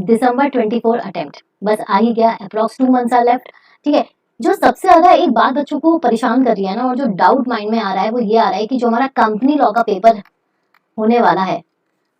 दिसंबर 24 attempt बस आ ही गया, approx 2 months are left. ठीक है, जो सबसे ज्यादा एक बात बच्चों को परेशान कर रही है ना, और जो डाउट माइंड में आ रहा है वो ये आ रहा है कि जो हमारा कंपनी लॉ का पेपर होने वाला है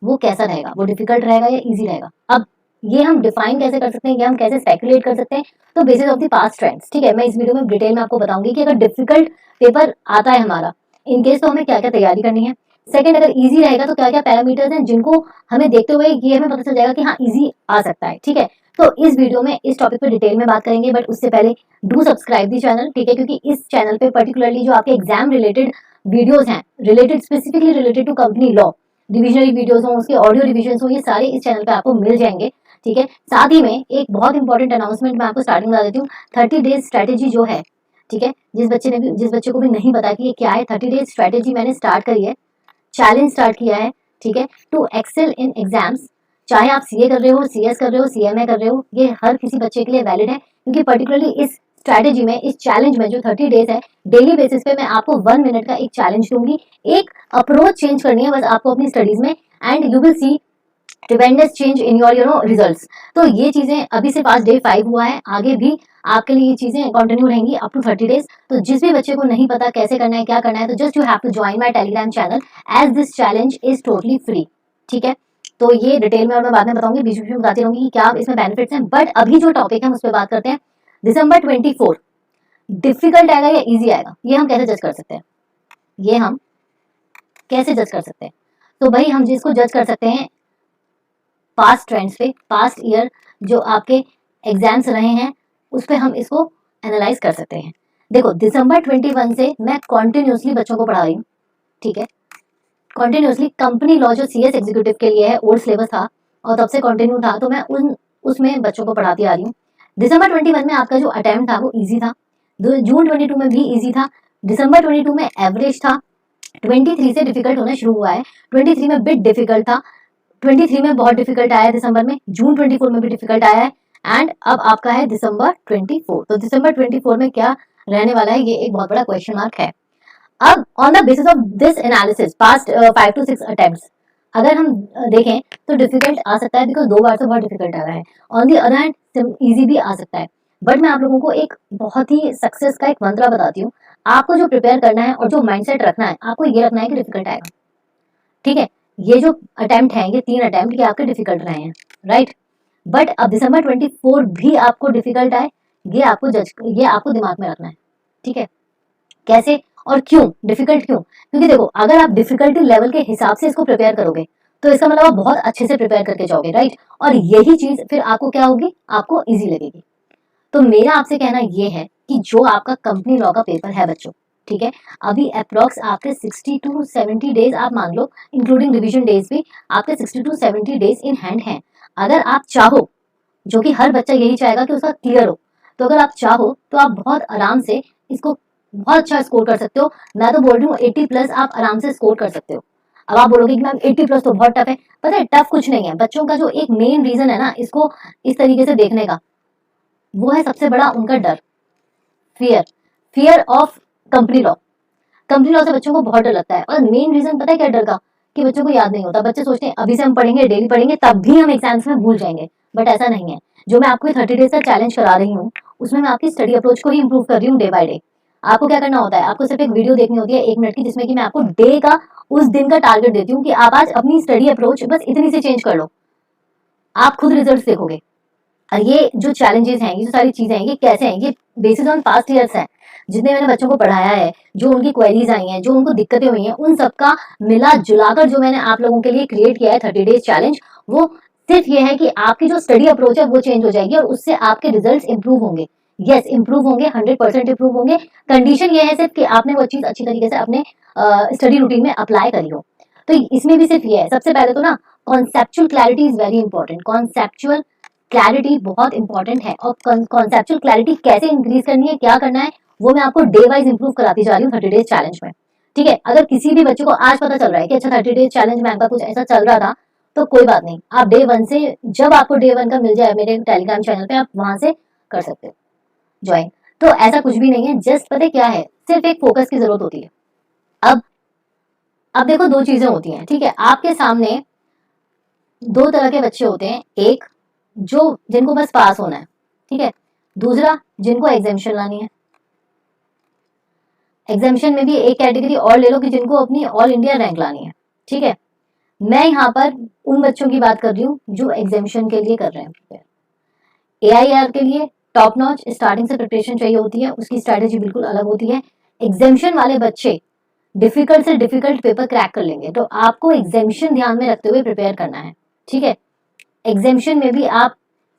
वो कैसा रहेगा, वो डिफिकल्ट रहेगा या इजी रहेगा। अब ये हम डिफाइन कैसे कर सकते हैं, ये हम कैसे स्पेकुलेट कर सकते हैं, तो basis of the past trends. ठीक है, मैं इस वीडियो में डिटेल में आपको बताऊंगी कि अगर डिफिकल्ट पेपर आता है हमारा इन केस, तो हमें क्या क्या तैयारी करनी है। सेकंड, अगर इजी रहेगा तो क्या क्या पैरामीटर्स हैं जिनको हमें देखते हुए ये हमें पता चल जाएगा कि हाँ इजी आ सकता है। ठीक है, तो इस वीडियो में इस टॉपिक पे डिटेल में बात करेंगे, बट उससे पहले डू सब्सक्राइब दी चैनल। ठीक है, क्योंकि इस चैनल पे पर्टिकुलरली जो आपके एग्जाम रिलेटेड वीडियोस हैं, related specifically related to company law, divisionary videos हो, उसके ऑडियो रिविजन हो, ये सारे इस चैनल पे आपको मिल जाएंगे। ठीक है, साथ ही में एक बहुत इंपॉर्टेंट अनाउंसमेंट मैं आपको स्टार्टिंग में बता देती हूँ। 30 डेज स्ट्रेटेजी जो है, ठीक है, जिस बच्चे को भी नहीं पता कि ये क्या है, 30 डेज स्ट्रेटेजी मैंने स्टार्ट करी है, चैलेंज स्टार्ट किया है। ठीक है, टू एक्सेल इन एग्जाम्स, चाहे आप सीए कर रहे हो, सीएस कर रहे हो, सीएमए कर रहे हो, ये हर किसी बच्चे के लिए वैलिड है, क्योंकि पर्टिकुलरली इस स्ट्रैटेजी में, इस चैलेंज में जो 30 डेज है, डेली बेसिस पे मैं आपको 1 मिनट का एक चैलेंज दूंगी। एक अप्रोच चेंज करनी है बस आपको अपनी स्टडीज में, and you will see tremendous change in your results. तो ये चीजें अभी से आज डे 5 हुआ है, आगे भी आपके लिए ये चीजें कंटिन्यू रहेंगी अप टू 30 डेज। तो जिस भी बच्चे को नहीं पता कैसे करना है, क्या करना है, तो just you have to join my Telegram channel as this challenge is totally free. ठीक है, तो ये डिटेल में और मैं बाद में बताऊंगी, बीच बीच में बताती रहूंगी कि क्या इसमें बेनिफिट्स हैं। बट अभी जो टॉपिक है उस पर बात करते हैं। दिसंबर 24 डिफिकल्ट आएगा या इजी आएगा, ये हम कैसे जज कर सकते हैं, ये हम कैसे जज कर सकते हैं? तो भाई हम जिसको जज कर सकते हैं पास्ट ट्रेंड्स पे, पास्ट ईयर जो आपके एग्जाम्स रहे हैं उस पे हम इसको एनालाइज कर सकते हैं। देखो, दिसंबर 21 से मैं कॉन्टिन्यूसली बच्चों को पढ़ा रही हूँ। ठीक है, कॉन्टिन्यूसली कंपनी लॉ जो सीएस एग्जीक्यूटिव के लिए है, ओल्ड सिलेबस था और तब से कंटिन्यू था, तो मैं उसमें बच्चों को पढ़ाती आ रही हूँ। दिसंबर 21 में आपका जो अटेम्प्ट था वो इजी था, जून 22 में भी इजी था, दिसंबर 22 में एवरेज था, 23 से डिफिकल्ट होना शुरू हुआ है, 23 में बिट डिफिकल्ट था, 23 में बहुत डिफिकल्ट आया है दिसंबर में, जून 24 में भी डिफिकल्ट आया है, एंड अब आपका है दिसंबर 24। तो दिसंबर 24 में क्या रहने वाला है, ये एक बहुत बड़ा क्वेश्चन मार्क है। अब on the basis of this analysis past 5 to 6 attempts अगर हम देखें तो डिफिकल्ट आ सकता है, बिकॉज 2 बार से बहुत डिफिकल्ट आ रहा है। On the other hand easy भी आ सकता है। बट मैं आप लोगों को एक बहुत ही सक्सेस का एक मंत्र बताती हूँ। आपको जो प्रिपेयर करना है और जो माइंडसेट रखना है, आपको ये रखना है कि डिफिकल्ट आएगा। ठीक है, ये जो अटेम्प्ट है, ये 3 अटेम्प्ट ये आपके डिफिकल्ट रहे हैं, राइट। बट अब दिसंबर 24 भी आपको डिफिकल्ट आए, ये आपको दिमाग में रखना है। ठीक है, कैसे और क्यों डिफिकल्ट, क्यों? क्योंकि देखो, अगर आप डिफिकल्टी लेवल के हिसाब से इसको प्रिपेयर करोगे तो इसका मतलब आप बहुत अच्छे से प्रिपेयर करके जाओगे, राइट। और यही चीज फिर आपको क्या होगी, आपको इजी लगेगी। तो मेरा आपसे कहना ये है कि जो आपका कंपनी लॉ का पेपर है बच्चों, ठीक है, अभी अप्रॉक्स आपके 60 to 70 डेज आप मान लो, इंक्लूडिंग रिवीजन डेज भी आपके 60 to 70 डेज इन हैंड हैं। अगर आप चाहो, जो कि हर बच्चा यही चाहेगा कि उसका क्लियर हो, तो अगर आप चाहो तो आप बहुत आराम से इसको बहुत अच्छा स्कोर कर सकते हो। मैं तो बोल रही हूँ 80 प्लस आप आराम से स्कोर कर सकते हो। अब आप बोलोगे कि मैम 80 प्लस तो बहुत टफ है। पता है, टफ कुछ नहीं है। बच्चों का जो एक मेन रीजन है ना इसको इस तरीके से देखने का, वो है सबसे बड़ा उनका डर, fear, fear of company law. Company law से बच्चों को बहुत डर लगता है, और मेन रीजन पता है क्या डर का, कि बच्चों को याद नहीं होता। बच्चे सोचते हैं अभी से हम पढ़ेंगे, डेली पढ़ेंगे, तब भी हम एग्जाम्स में भूल जाएंगे। बट ऐसा नहीं है। जो मैं आपको 30 डेज का चैलेंज करा रही हूँ, उसमें मैं आपकी स्टडी अप्रोच को ही इंप्रूव कर रही हूँ डे बाय डे। आपको क्या करना होता है, आपको सिर्फ एक वीडियो देखनी होती है 1 मिनट की, जिसमें कि मैं आपको डे का, उस दिन का टारगेट देती हूँ कि आप आज अपनी स्टडी अप्रोच बस इतनी से चेंज कर लो, आप खुद रिजल्ट देखोगे। और ये जो चैलेंजेस हैं, ये जो सारी चीजें हैं, ये कैसे हैं, ये बेसिस ऑन पास्ट ईयर्स हैं, जितने मैंने बच्चों को पढ़ाया है, जो उनकी क्वेरीज आई हैं, जो उनको दिक्कतें हुई हैं, उन सबका मिला जुलाकर जो मैंने आप लोगों के लिए क्रिएट किया है 30 डेज चैलेंज, वो सिर्फ ये है कि आपकी जो स्टडी अप्रोच है वो चेंज हो जाएगी और उससे आपके रिजल्ट इंप्रूव होंगे। यस, इंप्रूव होंगे, 100% इंप्रूव होंगे। कंडीशन ये है सिर्फ कि आपने वो चीज अच्छी तरीके से अपने स्टडी रूटीन में अप्लाई करी हो। तो इसमें भी सिर्फ ये है, सबसे पहले तो ना conceptual clarity is very important. Conceptual clarity बहुत इंपॉर्टेंट है, और कॉन्सेप्चुअल क्लैरिटी कैसे इंक्रीज करनी है, क्या करना है, वो मैं आपको डे वाइज इंप्रूव कराती जा रही हूँ 30 डेज चैलेंज में। ठीक है, अगर किसी भी बच्चे को आज पता चल रहा है कि अच्छा 30 डेज चैलेंज मैम का कुछ ऐसा चल रहा था, तो कोई बात नहीं, आप डे 1 से, जब आपको डे 1 का मिल जाए मेरे टेलीग्राम चैनल पे, आप वहां से कर सकते हो ज्वाइन। तो ऐसा कुछ भी नहीं है, जस्ट पता है क्या है, सिर्फ एक फोकस की जरूरत होती है। अब अब देखो, 2 चीजें होती हैं। ठीक है, आपके सामने 2 तरह के बच्चे होते हैं। एक जो जिनको बस पास होना है, ठीक है। दूसरा, जिनको एग्जामिशन लानी है। एग्जामिशन में भी एक कैटेगरी और ले लो कि जिनको अपनी ऑल इंडिया रैंक लानी है, ठीक है। मैं यहाँ पर उन बच्चों की बात कर रही हूँ जो एग्जामिशन के लिए कर रहे हैं। AIR के लिए टॉप नॉच स्टार्टिंग से प्रिपरेशन चाहिए होती है, उसकी स्ट्रैटेजी बिल्कुल अलग होती है। एग्जामिशन वाले बच्चे डिफिकल्ट से डिफिकल्ट पेपर क्रैक कर लेंगे, तो आपको एग्जामिशन ध्यान में रखते हुए प्रिपेयर करना है, ठीक है। एग्जामिशन में भी आप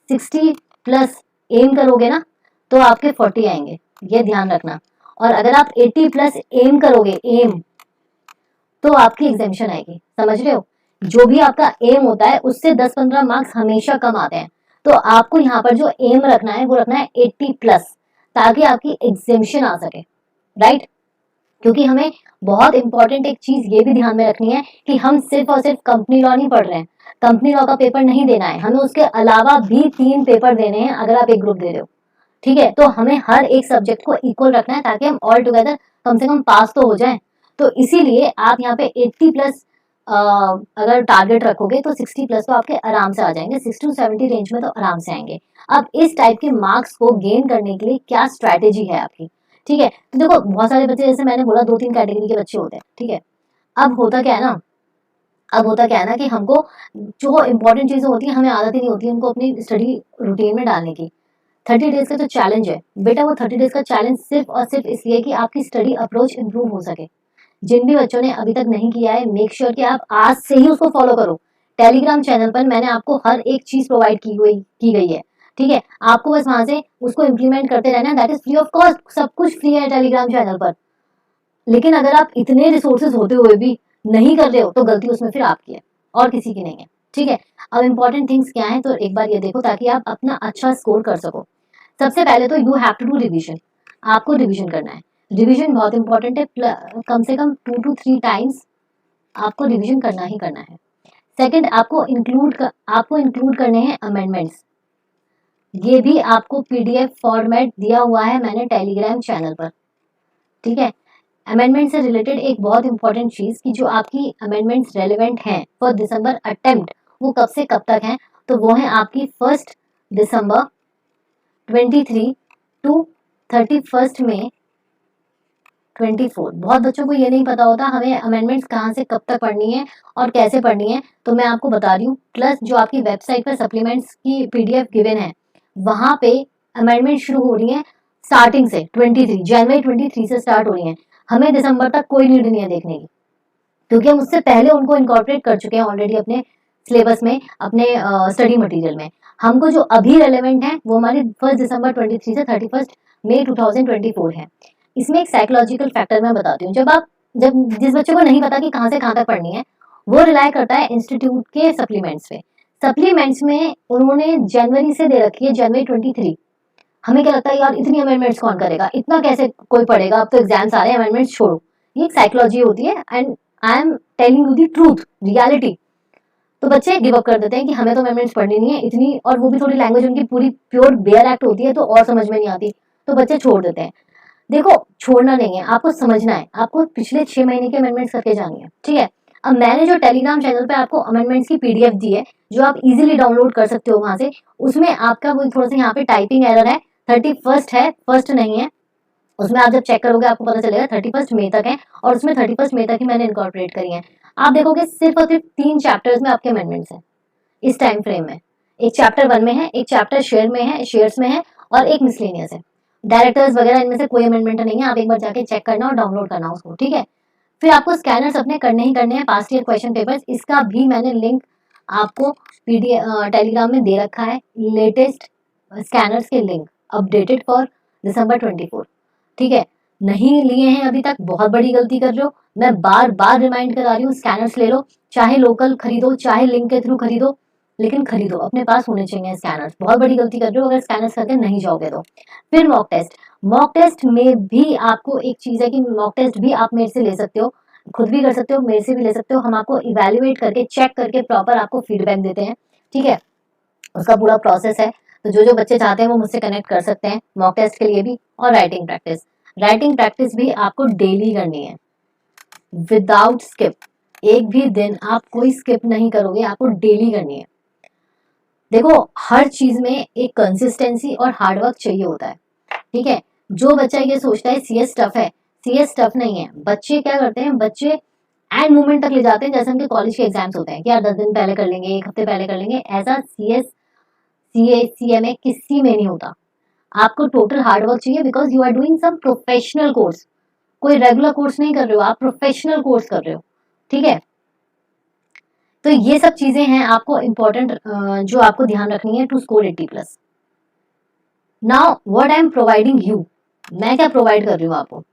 60 प्लस एम करोगे ना तो आपके 40 आएंगे, ये ध्यान रखना। और अगर आप 80 प्लस एम करोगे, एम, तो आपकी एग्जामिशन आएगी, समझ रहे हो। जो भी आपका एम होता है उससे 10-15 मार्क्स हमेशा कम आते हैं। तो आपको यहाँ पर जो एम रखना है वो रखना है 80 प्लस, ताकि आपकी एग्जामिशन आ सके, राइट। क्योंकि हमें बहुत इंपॉर्टेंट एक चीज ये भी ध्यान में रखनी है कि हम सिर्फ और सिर्फ कंपनी लॉ नहीं पढ़ रहे हैं, कंपनी लॉ का पेपर नहीं देना है, हमें उसके अलावा भी 3 पेपर देने हैं अगर आप एक ग्रुप दे रहे हो, ठीक है। तो हमें हर एक सब्जेक्ट को इक्वल रखना है ताकि हम ऑल टुगेदर कम से कम पास तो हो जाएं। तो इसीलिए आप यहाँ पे 80 प्लस अगर टारगेट रखोगे तो 60 प्लस तो आपके आराम से आ जाएंगे, 60 to 70 रेंज में तो आराम से आएंगे। अब इस टाइप के मार्क्स को गेन करने के लिए क्या स्ट्रैटेजी है आपकी, ठीक है। तो देखो बहुत सारे बच्चे, जैसे मैंने बोला 2-3 कैटेगरी के बच्चे होते हैं, ठीक है। अब होता क्या है ना, कि हमको जो इंपॉर्टेंट चीजें होती हैं हमें आदत ही नहीं होती उनको अपनी स्टडी रूटीन में डालने की। 30 डेज का जो चैलेंज है बेटा, वो 30 डेज का चैलेंज सिर्फ और सिर्फ इसलिए कि आपकी स्टडी अप्रोच इंप्रूव हो सके। जिन भी बच्चों ने अभी तक नहीं किया है, मेक श्योर कि आप आज से ही उसको फॉलो करो। टेलीग्राम चैनल पर मैंने आपको हर एक चीज प्रोवाइड की गई है, ठीक है। आपको बस वहां से उसको इम्प्लीमेंट करते रहना, that is free of cost, सब कुछ फ्री है टेलीग्राम चैनल पर। लेकिन अगर आप इतने रिसोर्सेज होते हुए भी नहीं कर रहे हो तो गलती उसमें फिर आपकी है और किसी की नहीं है, ठीक है। अब इंपॉर्टेंट थिंग्स क्या है, तो एक बार ये देखो ताकि आप अपना अच्छा स्कोर कर सको। सबसे पहले तो you have to do revision, आपको रिविजन करना है। रिविजन बहुत इंपॉर्टेंट है, कम से कम 2 to 3 टाइम्स आपको रिविजन करना ही करना है। सेकंड, आपको इंक्लूड करने हैं अमेंडमेंट्स। ये भी आपको PDF फॉर्मेट दिया हुआ है मैंने टेलीग्राम चैनल पर, ठीक है। अमेंडमेंट से रिलेटेड एक बहुत इंपॉर्टेंट चीज कि जो आपकी अमेंडमेंट्स रेलिवेंट हैं फॉर दिसंबर अटेम्प्ट, वो कब से कब तक हैं, तो वो है आपकी 1 दिसंबर 23 टू 31 मई 24। बहुत बच्चों को ये नहीं पता होता हमें अमेंडमेंट्स कहाँ से कब तक पढ़नी है और कैसे पढ़नी है, तो मैं आपको बता रही हूँ। प्लस जो आपकी वेबसाइट पर सप्लीमेंट्स की PDF गिवन है, वहां पे अमेंडमेंट शुरू हो रही है स्टार्टिंग से 23 जनवरी 23 से स्टार्ट हो रही है। हमें दिसंबर तक कोई नीड नहीं है देखने की, क्योंकि हम उससे पहले उनको इनकॉर्पोरेट कर चुके हैं ऑलरेडी अपने सिलेबस में, अपने स्टडी मटेरियल में। हमको जो अभी रेलेवेंट है वो हमारी 1 दिसंबर 23 से 31 मई 2024 है। इसमें एक साइकोलॉजिकल फैक्टर मैं बताती हूँ। जब जिस बच्चे को नहीं पता कि कहाँ से कहाँ तक पढ़नी है, वो रिलाय करता है इंस्टीट्यूट के सप्लीमेंट्स पे। सप्लीमेंट्स में उन्होंने जनवरी से दे रखी है, जनवरी 23। हमें क्या लगता है यार इतनी अमेंडमेंट्स कौन करेगा, इतना कैसे कोई पढ़ेगा, अब तो एग्जाम्स आ रहे हैं, अमेंडमेंट्स छोड़ो। ये एक साइकोलॉजी होती है and I am telling you the truth, reality. तो बच्चे गिव अप कर देते हैं कि हमें तो अमेंडमेंट्स पढ़नी नहीं है इतनी, और वो भी थोड़ी लैंग्वेज उनकी पूरी प्योर बेयर एक्ट होती है तो और समझ में नहीं आती, तो बच्चे छोड़ देते हैं। देखो छोड़ना नहीं है, आपको समझना है, आपको पिछले 6 महीने के अमेंडमेंट्स करके जानी है, ठीक है। अब मैंने जो टेलीग्राम चैनल पे आपको अमेंडमेंट्स की PDF दी है, जो आप इजीली डाउनलोड कर सकते हो वहां से, उसमें आपका वो थोड़ा सा यहाँ पे टाइपिंग एरर है, 31 है, फर्स्ट नहीं है। उसमें आप जब चेक करोगे आपको पता चलेगा 31 मई तक है, और उसमें 31 मई तक ही मैंने इनकॉर्पोरेट करी है। आप देखोगे सिर्फ और सिर्फ 3 चैप्टर्स में आपके अमेंडमेंट्स हैं इस टाइम फ्रेम में। एक चैप्टर 1 में है, एक चैप्टर शेयर्स में है, और एक मिसलेनियस है। डायरेक्टर्स वगैरह इनमें से कोई अमेंडमेंट नहीं है, आप एक बार जाके चेक करना और डाउनलोड करना उसको, ठीक है। फिर आपको स्कैनर्स अपने करने ही करने हैं, पास्ट ईयर क्वेश्चन पेपर्स, इसका भी मैंने लिंक आपको PDF टेलीग्राम में दे रखा है, लेटेस्ट स्कैनर्स के लिंक अपडेटेड फॉर दिसंबर 24, ठीक है। नहीं लिए हैं अभी तक, बहुत बड़ी गलती कर रहे हो। मैं बार बार रिमाइंड करा रही हूँ, स्कैनर्स ले लो, चाहे लोकल खरीदो चाहे लिंक के थ्रू खरीदो, लेकिन खरीदो, अपने पास होने चाहिए स्कैनर्स। बहुत बड़ी गलती कर रहे हो अगर स्कैनर्स करके नहीं जाओगे तो। फिर मॉक टेस्ट में भी आपको एक चीज है कि मॉक टेस्ट भी आप मेरे से ले सकते हो, खुद भी कर सकते हो, मेरे से भी ले सकते हो। हम आपको इवेल्युएट करके चेक करके प्रॉपर आपको फीडबैक देते हैं, ठीक है। उसका पूरा प्रोसेस है, तो जो जो बच्चे चाहते हैं वो मुझसे कनेक्ट कर सकते हैं मॉक टेस्ट के लिए भी। और राइटिंग प्रैक्टिस भी आपको डेली करनी है विदाउट स्किप। एक भी दिन आप कोई स्किप नहीं करोगे, आपको डेली करनी है। देखो हर चीज में एक कंसिस्टेंसी और हार्डवर्क चाहिए होता है, ठीक है। जो बच्चा ये सोचता है सीएस टफ है, सीएस टफ नहीं है। बच्चे क्या करते हैं, बच्चे एंड मोमेंट तक ले जाते हैं, जैसे उनके कॉलेज के एग्जाम्स होते हैं कि यार 10 दिन पहले कर लेंगे, एक हफ्ते पहले कर लेंगे। ऐसा सीएस सीए सीएमए किसी में नहीं होता। आपको टोटल हार्डवर्क चाहिए, because you are doing some professional course. कोई रेगुलर कोर्स नहीं कर रहे हो, आप प्रोफेशनल कोर्स कर रहे हो, ठीक है। तो ये सब चीजें हैं आपको इंपॉर्टेंट, जो आपको ध्यान रखनी है to score 80+। Now what I am providing you, मैं क्या प्रोवाइड कर रही हूँ आपको,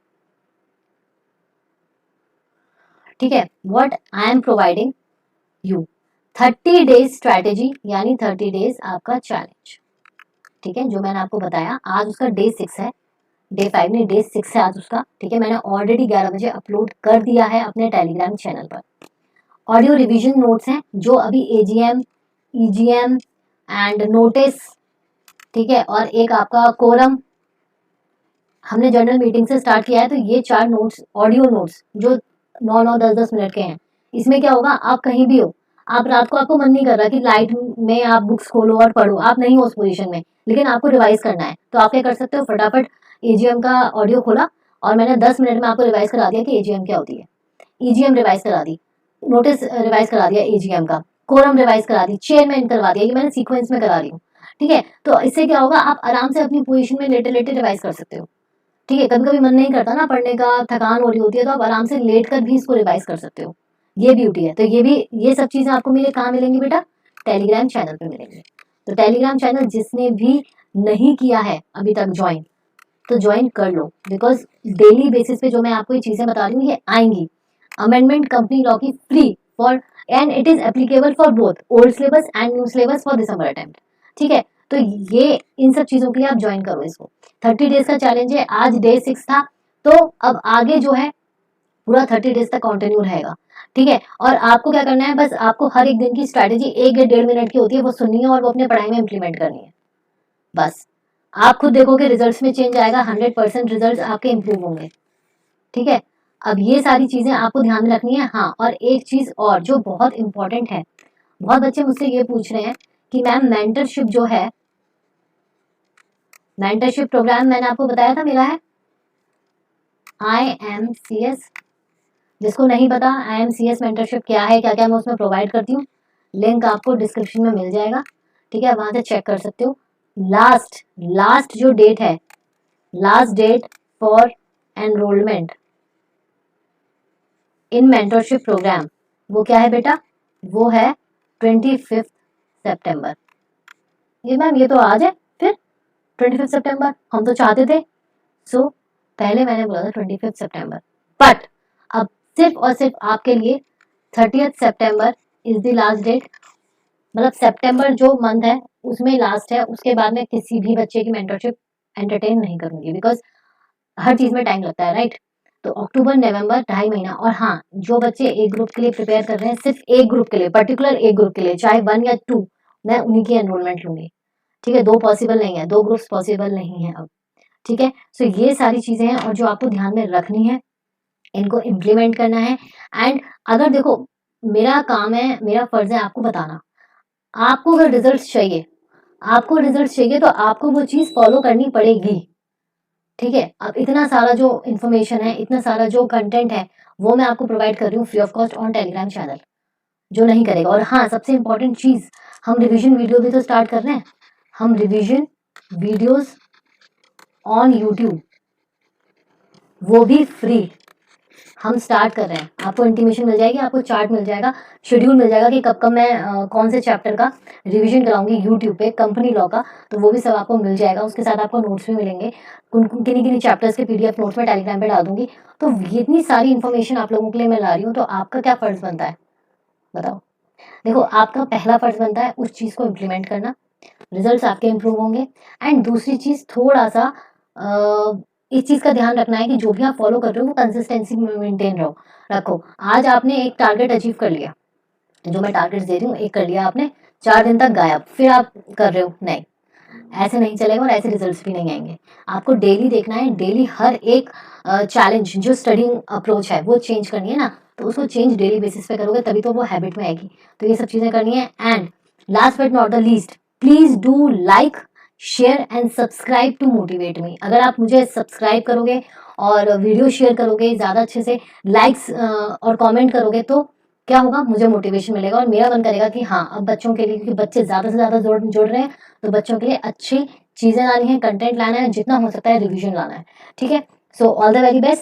ठीक है। What I am providing you 30 days strategy, यानी 30 डेज आपका चैलेंज, ठीक है। जो मैंने आपको बताया, आज उसका डे 6 है, डे 5 नहीं, डे 6 है आज उसका, ठीक है। मैंने ऑलरेडी 11 बजे अपलोड कर दिया है अपने टेलीग्राम चैनल पर। ऑडियो रिवीजन नोट्स हैं जो अभी एजीएम, ईजीएम एंड नोटिस, ठीक है, और एक आपका कोरम हमने जनरल मीटिंग से स्टार्ट किया है। तो ये 4 नोट्स, ऑडियो नोट्स जो 9-9, 10-10 मिनट के हैं। इसमें क्या होगा, आप कहीं भी हो, आप रात को, आपको मन नहीं कर रहा कि लाइट में आप बुक्स खोलो और पढ़ो, आप नहीं हो उस पोजीशन में, लेकिन आपको रिवाइज करना है, तो आप क्या कर सकते हो, फटाफट एजीएम का ऑडियो खोला और मैंने 10 मिनट में आपको रिवाइज करा दिया कि एजीएम क्या होती है। ईजीएम रिवाइज करा दी, नोटिस रिवाइज करा दिया एजीएम का, कोरम रिवाइज करा दी, चेयरमैन करवा दिया, ये मैंने सीक्वेंस में करा रही हूँ, ठीक है। तो इससे क्या होगा, आप आराम से अपनी पोजीशन में लेटे लेटे रिवाइज कर सकते हो, ठीक है। कभी कभी मन नहीं करता ना पढ़ने का, थकान हो रही होती है, तो आप आराम से लेट कर भी इसको रिवाइज कर सकते हो, ये ब्यूटी है। तो ये भी, ये सब चीजें आपको मिले, कहाँ मिलेंगी बेटा, टेलीग्राम चैनल पे मिलेंगी। तो टेलीग्राम चैनल जिसने भी नहीं किया है अभी तक ज्वाइन, तो ज्वाइन कर लो, बिकॉज डेली बेसिस पे जो मैं आपको ये चीजें बता रही हूँ ये आएंगी। अमेंडमेंट कंपनी लॉ की free for, and it is applicable for both old syllabus and new syllabus for December attempt, ठीक है। तो ये इन सब चीजों के लिए आप ज्वाइन करो इसको। 30 डेज का चैलेंज है, आज डे 6 था, तो अब आगे जो है पूरा 30 डेज तक कंटिन्यू रहेगा, ठीक है। और आपको क्या करना है, बस आपको हर एक दिन की स्ट्रैटेजी 1 या 1.5 मिनट की होती है, वो सुननी है और वो अपने पढ़ाई में इंप्लीमेंट करनी है, बस। आप खुद देखोगे रिजल्ट्स में चेंज आएगा, 100% रिजल्ट्स आपके इंप्रूव होंगे, ठीक है। अब ये सारी चीजें आपको ध्यान में रखनी है। हाँ, और एक चीज और जो बहुत इंपॉर्टेंट है, बहुत बच्चे मुझसे ये पूछ रहे हैं कि मैम मेंटरशिप जो है, मेंटरशिप प्रोग्राम मैंने आपको बताया था मेरा है IMCS। जिसको नहीं पता IMCS मेंटरशिप क्या है, क्या क्या मैं उसमें प्रोवाइड करती हूँ, लिंक आपको डिस्क्रिप्शन में मिल जाएगा, ठीक है, वहां से चेक कर सकते हो। लास्ट लास्ट जो डेट है, last date for enrollment in mentorship program, वो क्या है बेटा, वो है 25 सितंबर। ये मैम ये तो आज है, फिर 25 सितंबर हम तो चाहते थे। सो पहले मैंने बोला था 25 सितंबर, बट अब सिर्फ और सिर्फ आपके लिए 30 सितंबर इज द लास्ट डेट। मतलब सितंबर जो मंथ है उसमें लास्ट है, उसके बाद में किसी भी बच्चे की मेंटरशिप एंटरटेन नहीं करूंगी, बिकॉज हर चीज में टाइम लगता है, राइट। तो अक्टूबर नवंबर 2.5 महीना। और हाँ, जो बच्चे एक ग्रुप के लिए प्रिपेयर कर रहे हैं, सिर्फ एक ग्रुप के लिए, पर्टिकुलर एक ग्रुप के लिए, चाहे 1 या 2, मैं उन्हीं की एनरोलमेंट लूंगी, ठीक है। 2 पॉसिबल नहीं है, 2 ग्रुप्स पॉसिबल नहीं है अब, ठीक है। सो ये सारी चीजें हैं और जो आपको ध्यान में रखनी है, इनको इम्प्लीमेंट करना है। एंड अगर देखो, मेरा काम है, मेरा फर्ज है आपको बताना। आपको अगर रिजल्ट्स चाहिए, आपको रिजल्ट्स चाहिए तो आपको वो चीज फॉलो करनी पड़ेगी, ठीक है। अब इतना सारा जो इन्फॉर्मेशन है, इतना सारा जो कंटेंट है, वो मैं आपको प्रोवाइड कर रही हूँ free of cost on Telegram channel. जो नहीं करेगा, और हाँ सबसे इंपॉर्टेंट चीज, हम रिवीजन वीडियो भी तो स्टार्ट कर रहे हैं, हम रिवीजन वीडियोस ऑन यूट्यूब, वो भी फ्री हम स्टार्ट कर रहे हैं। आपको इंटीमेशन मिल जाएगी, आपको चार्ट मिल जाएगा, शेड्यूल मिल जाएगा कि कब कब मैं कौन से चैप्टर का रिवीजन कराऊंगी यूट्यूब पे कंपनी लॉ का, तो वो भी सब आपको मिल जाएगा। उसके साथ आपको नोट्स भी मिलेंगे, किन्हीं किन्हीं चैप्टर्स के PDF नोट्स में टेलीग्राम पे डाल दूंगी। तो इतनी सारी इन्फॉर्मेशन आप लोगों के लिए मैं ला रही हूँ, तो आपका क्या फर्ज बनता है बताओ। देखो, आपका पहला फर्ज बनता है उस चीज को इम्प्लीमेंट करना, रिजल्ट्स आपके इंप्रूव होंगे। एंड दूसरी चीज, थोड़ा सा इस चीज का ध्यान रखना है कि जो भी आप फॉलो कर रहे हो वो कंसिस्टेंसी में मेंटेन रखो। आज आपने एक टारगेट अचीव कर लिया, जो मैं टारगेट दे रही हूँ, एक कर लिया आपने, 4 दिन तक गायब, फिर आप कर रहे हो, नहीं, ऐसे नहीं चलेगा और ऐसे रिजल्ट्स भी नहीं आएंगे। आपको डेली देखना है, डेली हर एक चैलेंज, जो स्टडिंग अप्रोच है वो चेंज करनी है ना, तो उसको चेंज डेली बेसिस पे करोगे, तभी तो वो हैबिट में आएगी। तो ये सब चीजें करनी है। And last but not the least, please do like, share and subscribe to motivate me. अगर आप मुझे सब्सक्राइब करोगे और वीडियो शेयर करोगे, ज़्यादा अच्छे से लाइक्स और कमेंट करोगे, तो क्या होगा, मुझे मोटिवेशन मिलेगा और मेरा मन करेगा कि हाँ, अब बच्चों के लिए, क्योंकि बच्चे ज़्यादा से ज़्यादा जुड़ रहे हैं, तो बच्चों के लिए अच्छी चीज़ें लानी है, कंटेंट लाना है, जितना हो सकता है रिविजन लाना है। ठीक है, so all the very best.